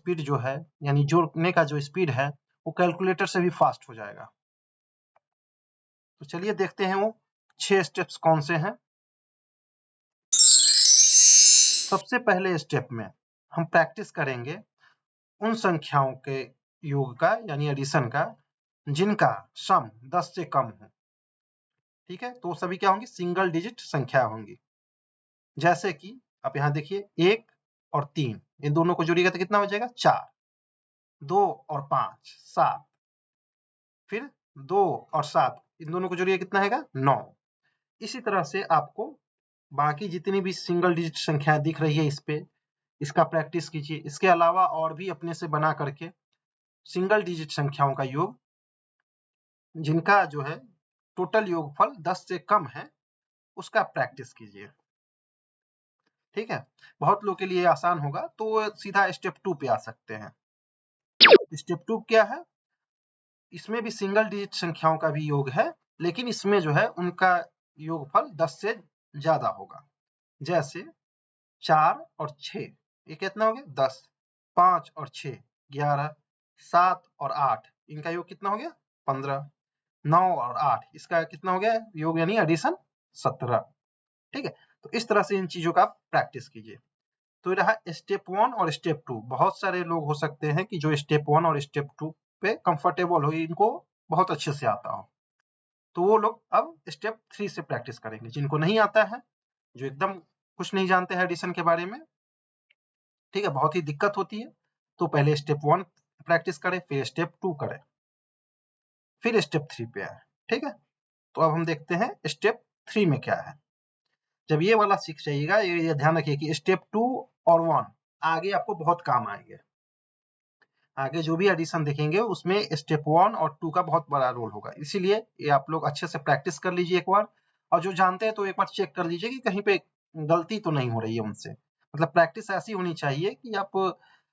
Speed जो है, यानी जोड़ने का जो स्पीड है, वो कैलकुलेटर से भी फास्ट हो जाएगा। तो चलिए देखते हैं वो 6 स्टेप्स कौन से हैं। सबसे पहले स्टेप में हम प्रैक्टिस करेंगे उन संख्याओं के योग का, यानी एडिशन का, जिनका सम 10 से कम हो। ठीक है, तो सभी क्या होंगी? सिंगल डिजिट संख्या होंगी। जैसे कि आप यहाँ देखिए 1 और 3, इन दोनों को जोड़िएगा तो कितना हो जाएगा? 4। 2 और 5 7, फिर 2 और 7, इन दोनों को जोड़िए कितना आएगा? 9। इसी तरह से आपको बाकी जितनी भी सिंगल डिजिट संख्या दिख रही है इस पे, इसका प्रैक्टिस कीजिए। इसके अलावा और भी अपने से बना करके सिंगल डिजिट संख्याओं का योग, जिनका जो है टोटल योगफल 10 से कम है, उसका प्रैक्टिस कीजिए। ठीक है, बहुत लोग के लिए आसान होगा, तो सीधा स्टेप 2 पे आ सकते हैं। स्टेप 2 क्या है? इसमें भी सिंगल डिजिट संख्याओं का भी योग है, लेकिन इसमें जो है उनका योगफल 10 से ज्यादा होगा। जैसे 4 और 6, ये कितना हो गया? 10। 5 और 6 11। 7 और 8, इनका योग कितना हो गया? 15। 9 और 8, इसका कितना हो गया योग, यानी एडिशन? 17। ठीक है, तो इस तरह से इन चीजों का प्रैक्टिस कीजिए। तो ये रहा स्टेप 1 और स्टेप 2। बहुत सारे लोग हो सकते हैं कि जो स्टेप 1 और स्टेप 2 पे कंफर्टेबल हो, इनको बहुत अच्छे से आता हो, तो वो लोग अब स्टेप 3 से प्रैक्टिस करेंगे। जिनको नहीं आता है, जो एकदम कुछ नहीं जानते हैं एडिशन के बारे में, ठीक है, बहुत ही दिक्कत होती है, तो पहले स्टेप 1 प्रैक्टिस करें, फिर स्टेप 2 करें, फिर स्टेप 3 पे आए। ठीक है, तो अब हम देखते हैं स्टेप 3 में क्या है। जब ये वाला सीख जाइएगा, ये ध्यान रखिए कि स्टेप 2 और 1 आगे आपको बहुत काम आएंगे। आगे जो भी एडिशन देखेंगे उसमें स्टेप 1 और 2 का बहुत बड़ा रोल होगा, इसीलिए ये आप लोग अच्छे से प्रैक्टिस कर लीजिए एक बार। और जो जानते हैं तो एक बार चेक कर लीजिए कि कहीं पे गलती तो नहीं हो रही है उनसे। मतलब प्रैक्टिस ऐसी होनी चाहिए कि आप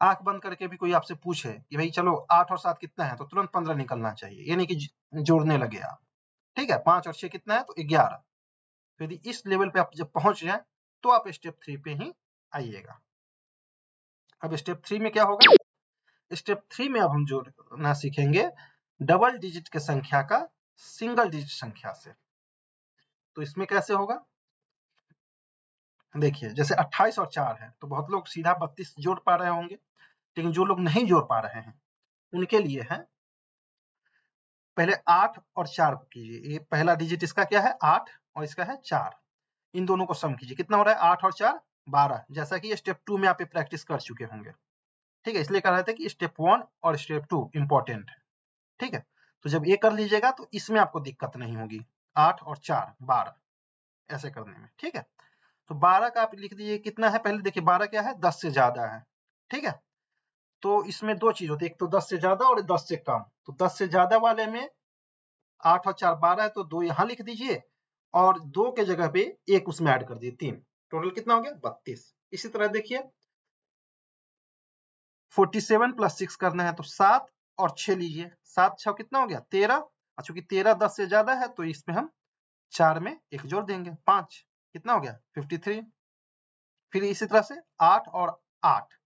आंख बंद करके भी कोई आपसे पूछे कि भाई चलो 8 और 7 कितना है, तो तुरंत 15 निकलना चाहिए, ये नहीं कि जोड़ने लगे आप। ठीक है, 5 और 6 कितना है, तो 11। तो यदि इस लेवल पे आप जब पहुंच जाए, तो आप स्टेप 3 पे ही आइएगा। अब स्टेप 3 में क्या होगा? स्टेप 3 में अब हम जोड़ना सीखेंगे डबल डिजिट के संख्या का सिंगल डिजिट संख्या से। तो इसमें कैसे होगा? देखिए, जैसे 28 और 4 है, तो बहुत लोग सीधा 32 जोड़ पा रहे होंगे, लेकिन जो लोग नहीं जोड़ पा रहे हैं, उनके लिए है पहले 8 और 4 को कीजिए। ये पहला डिजिट इसका क्या है? 8, और इसका है 4। इन दोनों को सम कीजिए, कितना हो रहा है? 8 और 4 12, जैसा कि स्टेप 2 में आप प्रैक्टिस कर चुके होंगे। ठीक है, इसलिए कह रहे थे कि स्टेप 1 और स्टेप 2 इंपॉर्टेंट है। ठीक है, तो जब ये कर लीजिएगा तो इसमें आपको दिक्कत नहीं होगी। 8 और 4 12 ऐसे करने में। ठीक है, तो 12 का आप लिख दीजिए, कितना है? पहले देखिए 12 क्या है? 10 से ज्यादा है। ठीक है, तो इसमें दो चीज होती है, एक तो 10 से ज्यादा और 10 से कम। तो 10 से ज्यादा वाले में 8 और 4 12 है, तो 2 यहाँ लिख दीजिए, और 2 के जगह पे 1 उसमें ऐड कर दीजिए, 3। टोटल कितना हो गया? 32। इसी तरह देखिए 47 प्लस 6 करना है, तो 7 और 6 लीजिए। 7 6 कितना हो गया? 13। और चूंकि 13 10 से ज्यादा है, तो इसमें हम 4 में 1 जोड़ देंगे, 5। कितना हो गया? 53। फिर इसी तरह से 8 और 8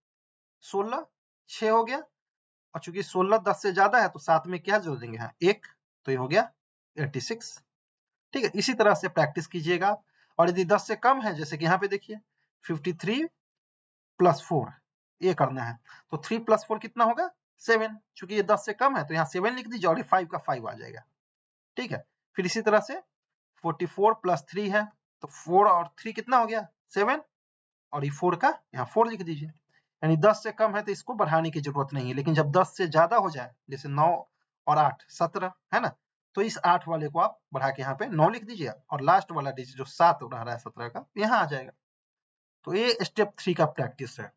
16 6 हो गया, और चूंकि 16 10 से ज्यादा है, तो 7 में क्या जोड़ देंगे? 1, तो ये हो गया 86। ठीक है, इसी तरह से प्रैक्टिस कीजिएगा। और यदि 10 से कम है, जैसे कि यहाँ पे देखिए 53 प्लस 4, ये करना है, तो 3 प्लस 4 कितना होगा? 7। चूंकि ये 10 से कम है, तो यहाँ 7 लिख दीजिए, और ये 5 का 5 आ जाएगा। ठीक है, फिर इसी तरह से 44 प्लस 3 है, तो 4 और 3 कितना हो गया? 7, और ये 4 का यहाँ 4 लिख दीजिए। यानी 10 से कम है तो इसको बढ़ाने की जरूरत नहीं है, लेकिन जब 10 से ज्यादा हो जाए, जैसे 9 और 8 17 है ना, तो इस 8 वाले को आप बढ़ा के यहाँ पे 9 लिख दीजिए, और लास्ट वाला डिजिट जो 7 रह रहा है 17 का, यहाँ आ जाएगा। तो ये स्टेप 3 का प्रैक्टिस है,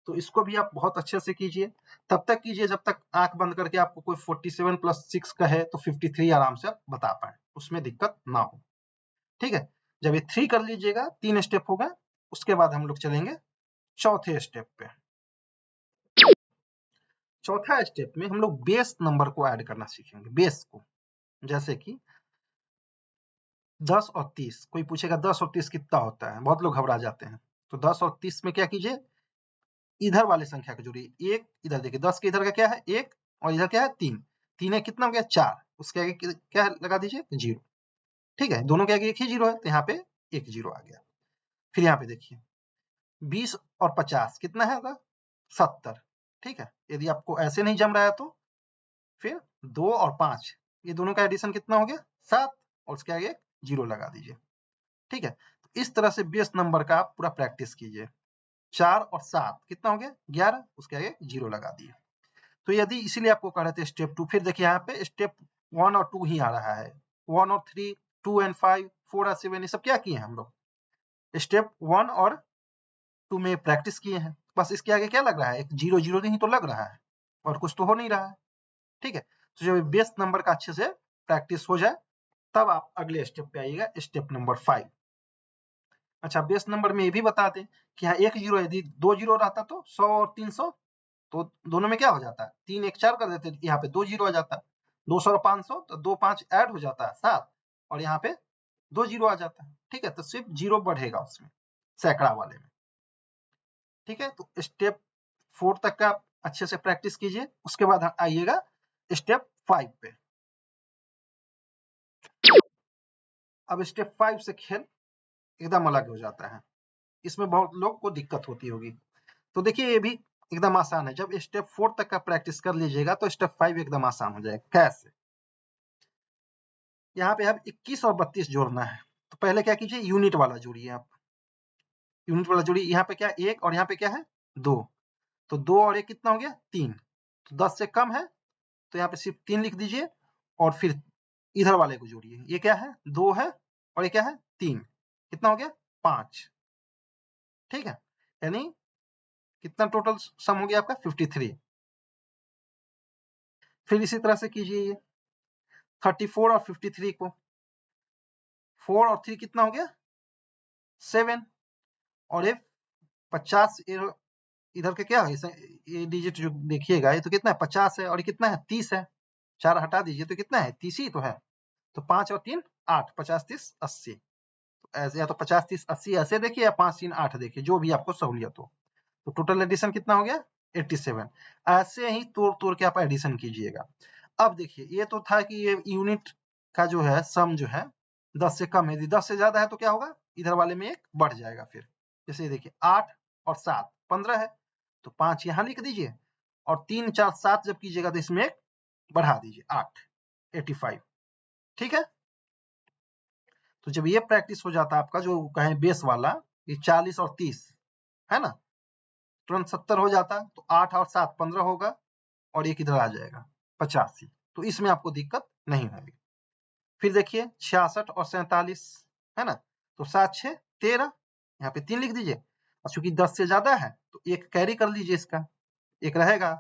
तो इसको भी आप बहुत अच्छे से कीजिए। तब तक कीजिए जब तक आंख बंद करके आपको कोई 47 प्लस 6 का है तो 53 आराम से आप बता पाए, उसमें दिक्कत ना हो। ठीक है, जब ये 3 कर लीजिएगा, 3 स्टेप हो गए, उसके बाद हम लोग चलेंगे चौथे स्टेप पे। चौथा स्टेप में हम लोग बेस नंबर को ऐड करना सीखेंगे, बेस को। जैसे कि 10 और 30, कोई पूछेगा 10 और 30 कितना होता है, बहुत लोग घबरा जाते हैं। तो 10 और 30 में क्या कीजिए, इधर वाले संख्या को जोड़िए, 1 इधर देखिए 10 के इधर का क्या है 1 और इधर क्या है 3, 3 है कितना हो गया 4, उसके आगे क्या लगा दीजिए 0, ठीक है, दोनों के आगे एक ही 0 है तो यहाँ पे एक 0 आ गया। फिर यहाँ पे देखिए 20 और 50 कितना है होगा 70, ठीक है, यदि आपको ऐसे नहीं जम रहा है तो फिर 2 और 5 ये दोनों का एडिशन कितना हो गया 7 और उसके आगे 0 लगा दीजिए, ठीक है। तो इस तरह से बेस नंबर का आप पूरा प्रैक्टिस कीजिए। 4 और 7 कितना हो गया 11, उसके आगे 0 लगा दिए। तो यदि इसीलिए आपको कह रहे थे स्टेप 2, फिर देखिए यहाँ पे स्टेप 1 और 2 ही आ रहा है, 1 और 3, 2 एंड 5, 4 और 7 ये सब क्या किए हैं हम लोग, स्टेप 1 और 2 में प्रैक्टिस किए हैं, बस इसके आगे क्या लग रहा है एक 0 0 नहीं तो लग रहा है और कुछ तो हो नहीं रहा है, ठीक है। तो जब बेस नंबर का अच्छे से प्रैक्टिस हो जाए तब आप अगले स्टेप पे आइएगा, स्टेप नंबर 5। अच्छा, बेस नंबर में ये भी बता दें कि यहाँ एक 0 यदि 2 0 रहता तो 100 और 300, तो दोनों में क्या हो जाता है 3 1 4 कर देते, यहाँ पे 2 0 आ जाता, 200 और 500 तो 2 5 ऐड हो जाता है 7 और यहाँ पे 2 0 आ जाता है, ठीक है। तो सिर्फ 0 बढ़ेगा उसमें सैकड़ा वाले में, ठीक है। तो स्टेप 4 तक का आप अच्छे से प्रैक्टिस कीजिए, उसके बाद आइएगा स्टेप 5 पे। अब स्टेप 5 से खेल एकदम अलग हो जाता है, इसमें बहुत लोग को दिक्कत होती होगी। तो देखिए ये भी एकदम आसान है, जब स्टेप 4 तक का प्रैक्टिस कर लीजिएगा तो स्टेप 5 एकदम आसान हो जाएगा। कैसे, यहाँ पे अब 21 और 32 जोड़ना है, तो पहले क्या कीजिए यूनिट वाला जोड़िए आप, यूनिट वाला जोड़िए, यहाँ पे क्या 1 और यहाँ पे क्या है 2, तो 2 और 1 कितना हो गया 3, तो 10 से कम है तो यहाँ पे सिर्फ 3 लिख दीजिए और फिर इधर वाले को जोड़िए, ये क्या है 2 है और ये क्या है 3, कितना हो गया 5, ठीक है, यानी कितना टोटल सम हो गया आपका 53। फिर इसी तरह से कीजिए ये 34 और 53 को, 4 और 3 कितना हो गया 7 और ये 50 इधर के क्या है ये डिजिट जो देखिएगा ये तो कितना है 50 है और ये कितना है 30 है, 4 हटा दीजिए तो कितना है 30 ही तो है, तो 5 और 3 8, 50 30 80, तो ऐसे या तो 50 30 80 ऐसे देखिए या 5 3 8 देखिए जो भी आपको सहूलियत हो। तो टोटल एडिशन कितना हो गया 87, ऐसे ही तोड़ तोड़ के आप एडिशन कीजिएगा। अब देखिए ये तो था कि ये यूनिट का जो है सम जो है 10 से कम है, यदि 10 से ज्यादा है तो क्या होगा इधर वाले में एक बढ़ जाएगा, फिर जैसे देखिए 8 और 7 15 है तो 5 यहाँ लिख दीजिए और 3 4 7 जब कीजिएगा तो इसमें एक बढ़ा दीजिए 8 85, ठीक है। तो जब ये प्रैक्टिस हो जाता है आपका जो कहें बेस वाला ये 40 और 30 है ना, तुरंत 70 हो जाता तो 8 और 7 15 होगा और एक इधर आ जाएगा 85, तो इसमें आपको दिक्कत नहीं होगी। फिर देखिए 66 और 47 है ना, तो 7 6 13, यहाँ पे 3 लिख दीजिए और चूंकि 10 से ज्यादा है तो एक कैरी कर लीजिए, इसका एक रहेगा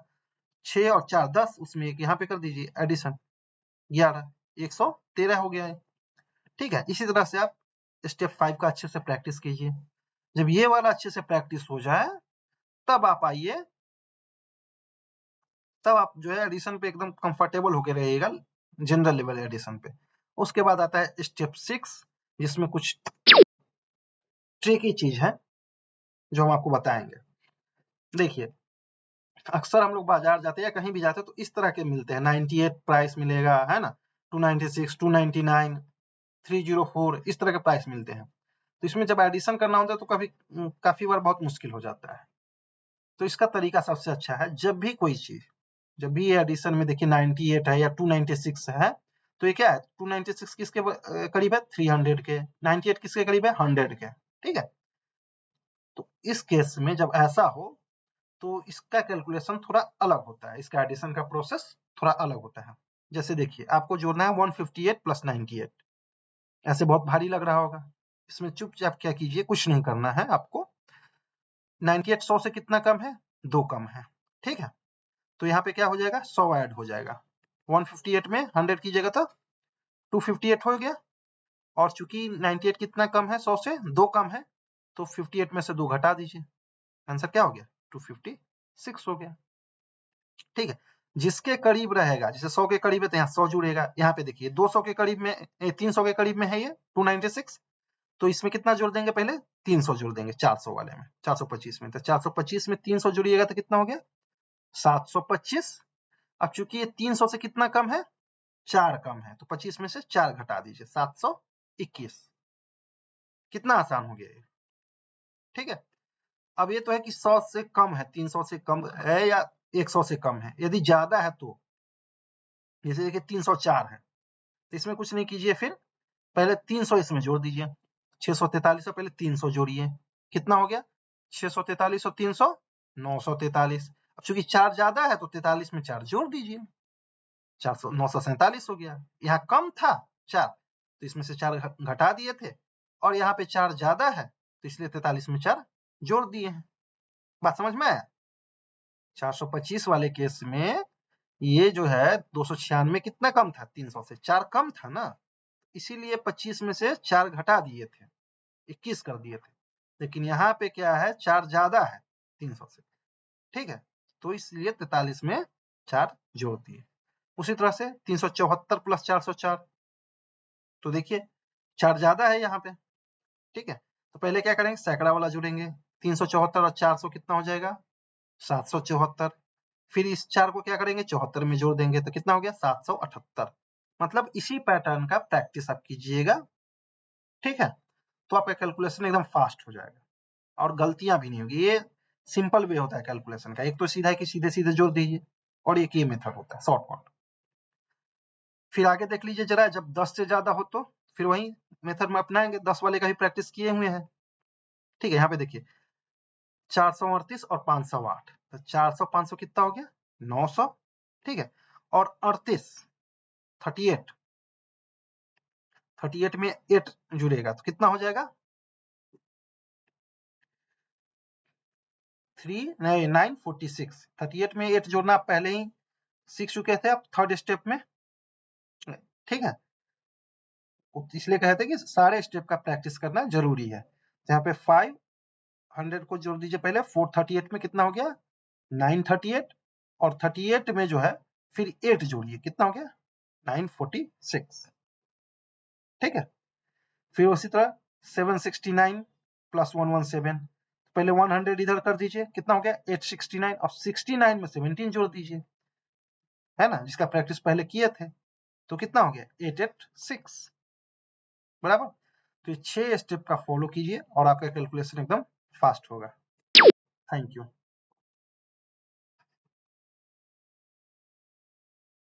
6 और 4 10, उसमें एक यहाँ पे कर दीजिए एडिशन 11, 113 हो गया है, ठीक है। इसी तरह से आप स्टेप 5 का अच्छे से प्रैक्टिस कीजिए, जब ये वाला अच्छे से प्रैक्टिस हो जाए तब आप आइए, तब आप जो है एडिशन पे एकदम कंफर्टेबल होके रहिएगा जनरल लेवल एडिशन पे। उसके बाद आता है स्टेप 6 जिसमें कुछ ट्रिकी चीज है जो हम आपको बताएंगे। देखिए अक्सर हम लोग बाजार जाते हैं या कहीं भी जाते हैं तो इस तरह के मिलते हैं, 98 प्राइस मिलेगा है ना, 296 299 304 इस तरह के प्राइस मिलते हैं। तो इसमें जब एडिशन करना होता है तो कभी काफी बार बहुत मुश्किल हो जाता है। तो इसका तरीका सबसे अच्छा है, जब भी कोई चीज, जब भी ये एडिशन में देखिए 98 है या 296 है तो ये क्या है 296 किसके करीब है 300 के, 98 किसके करीब है 100 के, ठीक है। तो इस केस में जब ऐसा हो तो इसका कैलकुलेशन थोड़ा अलग होता है, इसका एडिशन का प्रोसेस थोड़ा अलग होता है। जैसे देखिए आपको जोड़ना है 158 प्लस 98, ऐसे बहुत भारी लग रहा होगा, इसमें चुपचाप क्या कीजिए कुछ नहीं करना है आपको, 98 100 से कितना कम है 2 कम है, ठीक है। तो यहाँ पे क्या हो जाएगा 100 ऐड हो जाएगा, 158 में 100 कीजिएगा तो 258 हो गया, और चूंकि 98 कितना कम है 100 से 2 कम है तो 58 में से 2 घटा दीजिए, आंसर क्या हो गया 256 हो गया, ठीक है। जिसके करीब रहेगा, जैसे 100 के करीब है तो यहाँ 100 जुड़ेगा, यहाँ पे देखिए 200 के करीब में 300 के करीब में है ये 296, तो इसमें कितना जोड़ देंगे, पहले 300 जोड़ देंगे 400 वाले में, 425 में। तो 425 में 300 जोड़िएगा तो कितना हो गया, 725। अब चूंकि ये 300 से कितना कम है, 4 कम है, तो 25 में से 4 घटा दीजिए, 721। कितना आसान हो गया ये, ठीक है। अब ये तो है कि 100 से कम है, 300 से कम है या 100 से कम है। यदि ज्यादा है तो, जैसे कि 304 है, तो इसमें कुछ नहीं कीजिए, फिर पहले 300 इसमें जोड़ दीजिए। 643 से पहले 300 जोड़िए, कितना हो गया, 643 और 300 943। अब चूंकि 4 ज्यादा है तो 43 में 4 जोड़ दीजिए, 400 947 हो गया। यहाँ कम था 4, तो इसमें से 4 घटा दिए थे, और यहाँ पे 4 ज्यादा है तो इसलिए 43 में 4 जोड़ दिए हैं। बात समझ में आया। 425 वाले केस में ये जो है 296 कितना कम था, 300 से 4 कम था ना, इसीलिए 25 में से 4 घटा दिए थे, 21 कर दिए थे। लेकिन यहाँ पे क्या है, 4 ज्यादा है 300 से, ठीक है, तो इसलिए 43 में 4 जोड़ दिए। उसी तरह से 374 प्लस 404, तो देखिए 4 ज्यादा है यहाँ पे, ठीक है, तो पहले क्या करेंगे, सैकड़ा वाला जोड़ेंगे। 374 और 400 कितना हो जाएगा, 774। फिर इस 4 को क्या करेंगे, 74 में जोड़ देंगे, तो कितना हो गया, 778। मतलब इसी पैटर्न का प्रैक्टिस आप कीजिएगा, ठीक है, तो आपका कैलकुलेशन एकदम फास्ट हो जाएगा और गलतियां भी नहीं होगी। ये सिंपल वे होता है कैलकुलेशन का। एक तो सीधा है कि सीधे सीधे जोड़ दीजिए, और एक ये मेथड होता है शॉर्टकट। फिर आगे देख लीजिए जरा, जब 10 से ज्यादा हो तो फिर वही मेथड में अपनाएंगे। 10 वाले का भी प्रैक्टिस किए हुए हैं, ठीक है। यहाँ पे देखिए 438 और 508, तो 400 500 कितना हो गया, 900, ठीक है। और 38 38 38 में 8 जुड़ेगा तो कितना हो जाएगा, 946। 38 में 8 जोड़ना आप पहले ही सीख चुके थे, आप थर्ड स्टेप में, ठीक है। इसलिए कहते हैं कि सारे स्टेप का प्रैक्टिस करना जरूरी है। यहाँ पे 500 को जोड़ दीजिए पहले, 438 में कितना हो गया, 938, और 38 में जो है फिर 8 जोड़िए, कितना हो गया, 946, ठीक है। फिर उसी तरह 769 प्लस 117, पहले 100 इधर कर दीजिए, कितना हो गया, 869, और 69 में 17 जोड़ दीजिए, है ना, जिसका प्रैक्टिस पहले किए थे, तो कितना हो गया, 886, बराबर। तो ये 6 स्टेप का फॉलो कीजिए और आपका कैलकुलेशन एकदम फास्ट होगा। Thank you.